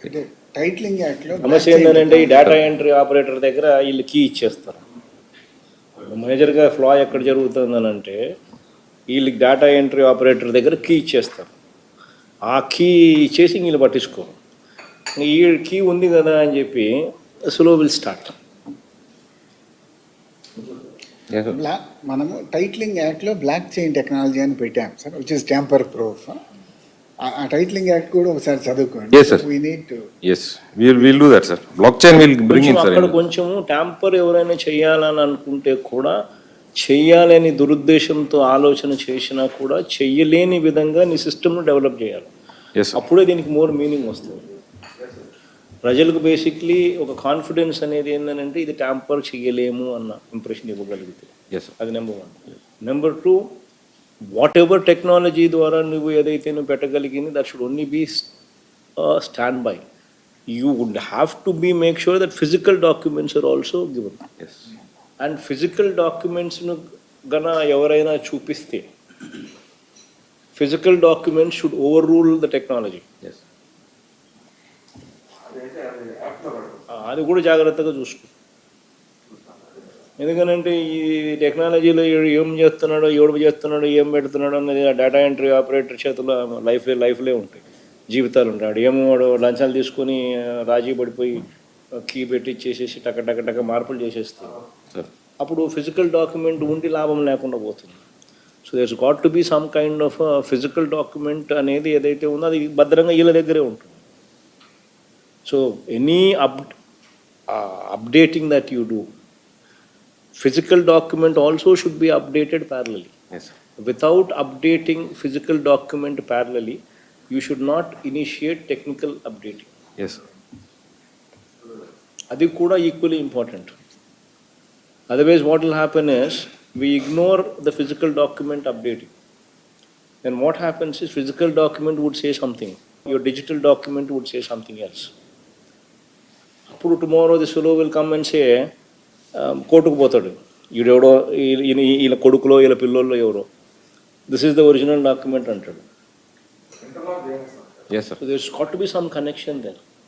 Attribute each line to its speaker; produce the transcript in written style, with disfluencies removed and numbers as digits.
Speaker 1: అంటే టైటిలింగ్ యాక్ట్లో
Speaker 2: సమస్య ఏంటంటే ఈ డేటా ఎంట్రీ ఆపరేటర్ దగ్గర వీళ్ళు కీ ఇచ్చేస్తారు. మేజర్గా ఫ్లా ఎక్కడ జరుగుతుందని అంటే వీళ్ళకి డేటా ఎంట్రీ ఆపరేటర్ దగ్గర కీ ఇచ్చేస్తారు. ఆ కీ ఇచ్చేసి వీళ్ళు పట్టించుకోరు. ఈ కీ ఉంది కదా అని చెప్పి స్లో విల్ స్టార్ట్.
Speaker 1: మనము టైటిలింగ్ యాక్ట్లో బ్లాక్ చైన్ టెక్నాలజీ అని పెట్టాం sir, which is tamper proof. ఆ టైటిలింగ్ యాక్ట్ కూడా ఒకసారి చదువుకోండి.
Speaker 3: Yes, sir.
Speaker 1: We need to.
Speaker 3: Yes, we'll do that, sir. Blockchain will bring in, sir.
Speaker 2: అక్కడ కొంచెం ట్యాంపర్ ఎవరైనా చేయాలని అనుకుంటే కూడా చెయ్యాలని దురుద్దేశంతో ఆలోచన చేసినా కూడా చెయ్యలేని విధంగా నీ సిస్టమ్ను డెవలప్ చేయాలి.
Speaker 3: Yes, sir.
Speaker 2: అప్పుడే దీనికి మోర్ మీనింగ్ వస్తుంది. ప్రజలకు బేసిక్లీ ఒక కాన్ఫిడెన్స్ అనేది ఏంటంటే ఇది ట్యాంపర్ చేయలేము అన్న ఇంప్రెషన్ ఇవ్వగలిగితే.
Speaker 3: Yes, sir.
Speaker 2: అది number 1. Number 2, whatever technology ద్వారా నువ్వు ఏదైతే నువ్వు పెట్టగలిగింది that should only be stand by. You would have to be make sure that physical documents are also given.
Speaker 3: Yes.
Speaker 2: And physical డాక్యుమెంట్స్ను గన ఎవరైనా చూపిస్తే physical documents should overrule the technology.
Speaker 3: Yes.
Speaker 2: అది కూడా జాగ్రత్తగా చూసుకో. ఎందుకనంటే ఈ టెక్నాలజీలో ఏం చేస్తున్నాడో ఎవడు చేస్తున్నాడో ఏం పెడుతున్నాడో అనేది ఆ డేటా ఎంట్రీ ఆపరేటర్ చేతిలో లైఫ్లే ఉంటాయి, జీవితాలు ఉంటాయి. వాడు ఏమో వాడు లంచాలు తీసుకొని రాజీ పడిపోయి కీ పెట్టి చేసేసి టక మార్పులు చేసేస్తాయి. అప్పుడు ఫిజికల్ డాక్యుమెంట్ ఉండి లాభం లేకుండా పోతుంది. So there's got to be some kind of physical document అనేది ఏదైతే ఉందో అది భద్రంగా వీళ్ళ దగ్గరే ఉంటుంది. So any updating that you do, physical document also should be updated parallelly.
Speaker 3: Yes.
Speaker 2: Without updating physical document parallelly, you should not initiate technical updating.
Speaker 3: Yes.
Speaker 2: Adi kuda equally important. Otherwise what will happen is we ignore the physical document updating. Then what happens is physical document would say something, your digital document would say something else. అప్పుడు tomorrow this fellow will come and say కోర్టుకు పోతాడు, ఈడెవడో వీళ్ళ కొడుకులో వీళ్ళ పిల్లోల్లో ఎవరో, this is the original document అంటాడు.
Speaker 3: Yes, sir.
Speaker 2: So there's got to be some connection there.